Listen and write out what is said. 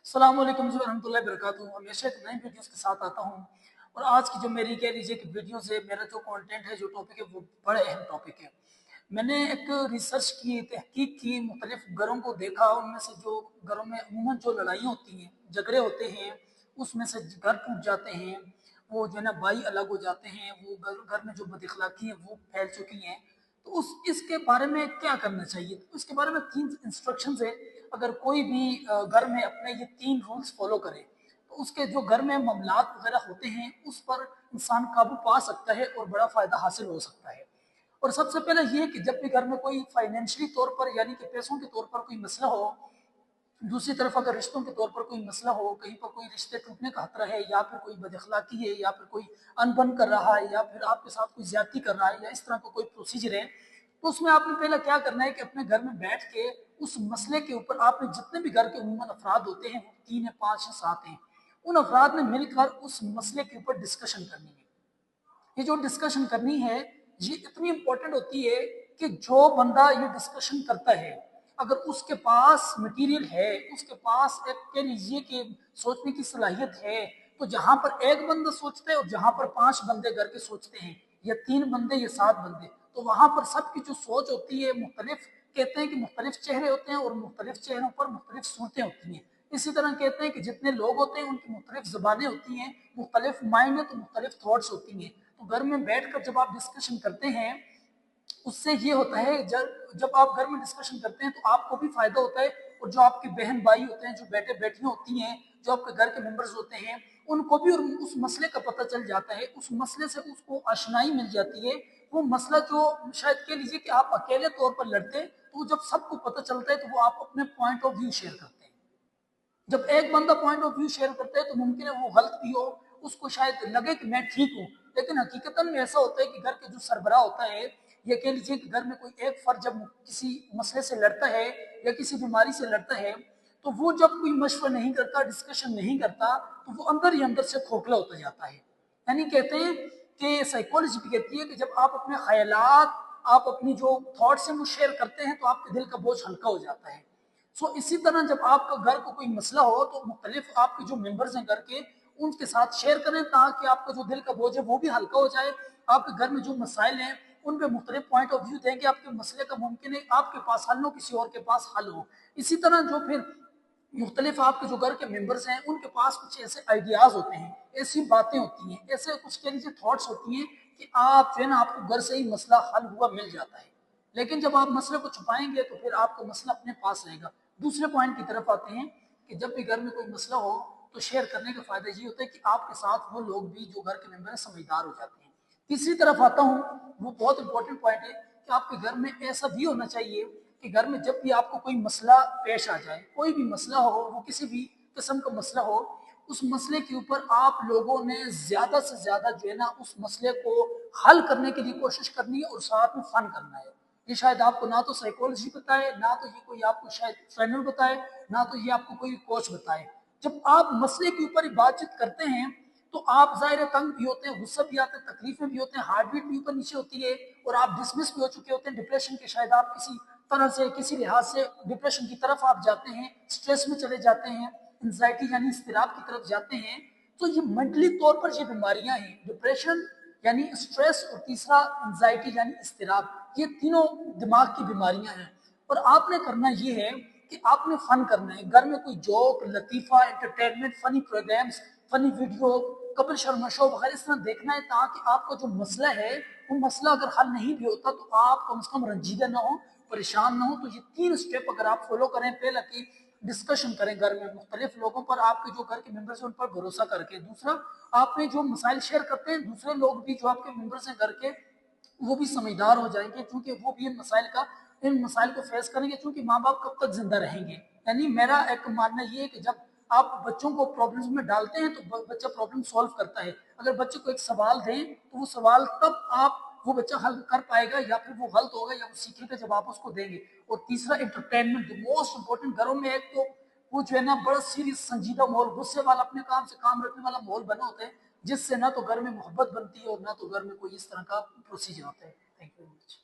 अस्सलाम वालेकुम जी रहमतुल्लाहि वबरकातुहू। हमेशा एक नई वीडियोस के साथ आता हूँ और आज की जो मेरी कह लीजिए कि वीडियोस है, मेरा जो कंटेंट है, जो टॉपिक है, वो बड़ा अहम टॉपिक है। मैंने एक रिसर्च की, तहकीक की, मुख्तलिफ घरों को देखा। उनमें से जो घरों में अमूमन जो लड़ाइयाँ होती हैं, झगड़े होते हैं, उसमें से घर टूट जाते हैं, वो जो है ना भाई अलग हो जाते हैं, वो घर में जो बदअखलाकी है वो फैल चुकी हैं। तो उस इसके बारे में क्या करना चाहिए? तो इसके बारे में 3 इंस्ट्रक्शंस है। अगर कोई भी घर में अपने ये 3 रूल्स फॉलो करे तो उसके जो घर में मामलात वगैरह होते हैं उस पर इंसान काबू पा सकता है और बड़ा फायदा हासिल हो सकता है। और सबसे पहले ये कि जब भी घर में कोई फाइनेंशियली तौर पर यानी कि पैसों के तौर पर कोई मसला हो, दूसरी तरफ अगर रिश्तों के तौर पर कोई मसला हो, कहीं पर कोई रिश्ते टूटने का खतरा है, या फिर कोई बदअखलाकी है, या फिर कोई अनबन कर रहा है, या फिर आपके साथ कोई ज्यादती कर रहा है, या इस तरह का कोई प्रोसीजर है, तो उसमें आपने पहले क्या करना है कि अपने घर में बैठ के उस मसले के ऊपर आपने जितने भी घर के उम्मन अफराद होते हैं, वो 3 है, 5 है, 7 हैं, उन अफराद ने मिलकर उस मसले के ऊपर डिस्कशन करनी है। ये जो डिस्कशन करनी है, ये इतनी इंपॉर्टेंट होती है कि जो बंदा ये डिस्कशन करता है, अगर उसके पास मटेरियल है, उसके पास एक कह लीजिए कि सोचने की सलाहियत है, तो जहां पर एक बंदा सोचता है और जहां पर 5 बंदे करके सोचते हैं, या 3 बंदे या 7 बंदे, तो वहां पर सबकी जो सोच होती है मुख्तलिफ। कहते हैं कि मुख्तलिफ चेहरे होते हैं और मुख्तलिफ चेहरों पर मुख्तलिफ सूरतें होती हैं। इसी तरह कहते हैं कि जितने लोग होते हैं उनकी मुख्तलिफ ज़बानें होती हैं, मुख्तलिफ माइंड है तो मुख्तलिफ थॉट्स होती हैं। तो घर में बैठकर जब आप डिस्कशन करते हैं, उससे ये होता है जब जब आप घर में डिस्कशन करते हैं तो आपको भी फायदा होता है, और जो आपके बहन भाई होते हैं, जो बेटे बेटियां होती हैं, जो आपके घर के मेंबर्स होते हैं, उनको भी उस मसले का पता चल जाता है, उस मसले से उसको आशनाई मिल जाती है। वो मसला जो शायद कह लीजिए कि आप अकेले तौर पर लड़ते, तो जब सबको पता चलता है तो वो आप अपने पॉइंट ऑफ व्यू शेयर करते हैं। जब एक बंदा पॉइंट ऑफ व्यू शेयर करता है तो मुमकिन है वो गलत भी हो, उसको शायद लगे कि मैं ठीक हूँ, लेकिन हकीकतन में ऐसा होता है कि घर के जो सरबराह होता है, या कह लीजिए कि घर में कोई एक फर्द जब किसी मसले से लड़ता है या किसी बीमारी से लड़ता है, तो वो जब कोई मशवरा नहीं करता, डिस्कशन नहीं करता, तो वो अंदर ही अंदर से खोखला होता जाता है। यानी कहते हैं कि साइकोलॉजी भी कहती है कि जब आप अपने ख्यालात, आप अपनी जो थॉट्स हैं वो शेयर करते हैं, तो आपके दिल का बोझ हल्का हो जाता है। इसी तरह जब आपका घर को कोई मसला हो तो मुख्तलिफ आपके जो मेंबर्स हैं घर के, उनके साथ शेयर करें, ताकि आपका जो दिल का बोझ है वो भी हल्का हो जाए। आपके घर में जो मसाइल हैं उन पे मुख्तलिफ पॉइंट ऑफ व्यू दें कि आपके मसले का मुमकिन है आपके पास हल हो, किसी और के पास हल हो। इसी तरह जो फिर मुख्तलिफ आपके जो घर के मेंबर्स हैं उनके पास कुछ ऐसे आइडियाज होते हैं, ऐसी बातें होती हैं, ऐसे कुछ कह लीजिए थॉट्स होती हैं कि आप जो है ना, आपको घर से ही मसला हल हुआ मिल जाता है। लेकिन जब आप मसले को छुपाएंगे तो फिर आपका मसला अपने पास रहेगा। दूसरे पॉइंट की तरफ आते हैं कि जब भी घर में कोई मसला हो तो शेयर करने का फायदा ये होता है कि आपके साथ वो लोग भी जो घर के मेंबर हैं समझदार हो जाते हैं। तीसरी तरफ आता हूँ, वो बहुत इंपॉर्टेंट पॉइंट है कि आपके घर में ऐसा भी होना चाहिए कि घर में जब भी आपको कोई मसला पेश आ जाए, कोई भी मसला हो, वो किसी भी किस्म का मसला हो, उस मसले के ऊपर आप लोगों ने ज्यादा से ज्यादा जो है ना उस मसले को हल करने के लिए कोशिश करनी है और साथ में फन करना है। ये शायद आपको ना तो साइकोलॉजी बताए, ना तो ये कोई आपको शायद ट्रेनर बताए, ना तो ये आपको कोई कोच बताए। जब आप मसले के ऊपर बातचीत करते हैं तो आप ज़ाहिर तंग भी होते हैं, गुस्सा भी आता है, तकलीफें भी होते हैं, हार्ट बीट भी ऊपर नीचे होती है, और आप डिसमिस भी हो चुके होते हैं डिप्रेशन के। शायद आप किसी तरह से, किसी लिहाज से डिप्रेशन की तरफ आप जाते हैं, स्ट्रेस में चले जाते हैं, एंजाइटी यानी इस्तिराब की तरफ जाते हैं। तो ये मेंटली तौर पर ये बीमारियां हैं, डिप्रेशन यानी स्ट्रेस, और तीसरा एंजाइटी यानी इस्तिराब। ये तीनों दिमाग की बीमारियां हैं। और आपने करना ये है कि आपने फन करना है। घर में कोई जोक, लतीफा, entertainment, funny programmes, funny video, Kapil Sharma show वगैरह इस तरह देखना है, ताकि आपका जो मसला है वो मसला अगर हल नहीं भी होता तो आप कम से कम रंजीदा ना हो, परेशान ना हो। तो ये 3 स्टेप अगर आप फॉलो करें, पहला कि डिस्कशन करें घर में मुख्तलिफ लोगों पर, आपके जो घर के मेंबर्स हैं उन पर भरोसा करके। दूसरा, आपने जो मसाइल शेयर करते हैं, दूसरे लोग भी जो आपके मेंबर्स हैं घर के, वो भी समझदार हो जाएंगे, क्योंकि वो भी इन मसाइल को फेस करेंगे, क्योंकि माँ बाप कब तक जिंदा रहेंगे। यानी मेरा एक मानना ये है कि जब आप बच्चों को प्रॉब्लम्स में डालते हैं तो बच्चा प्रॉब्लम सॉल्व करता है। अगर बच्चे को एक सवाल दें तो वो सवाल तब आप वो बच्चा हल कर पाएगा, या फिर वो गलत होगा, या वो सीखेगा जब आप उसको देंगे। और तीसरा, एंटरटेनमेंट, द मोस्ट इंपॉर्टेंट। घरों में एक तो वो जो है ना बड़ा सीरियस संजीदा माहौल, गुस्से वाला, अपने काम से काम रखने वाला माहौल बना होता है, जिससे ना तो घर में मोहब्बत बनती है और ना तो घर में कोई इस तरह का प्रोसीजर होता है। Thank you very much.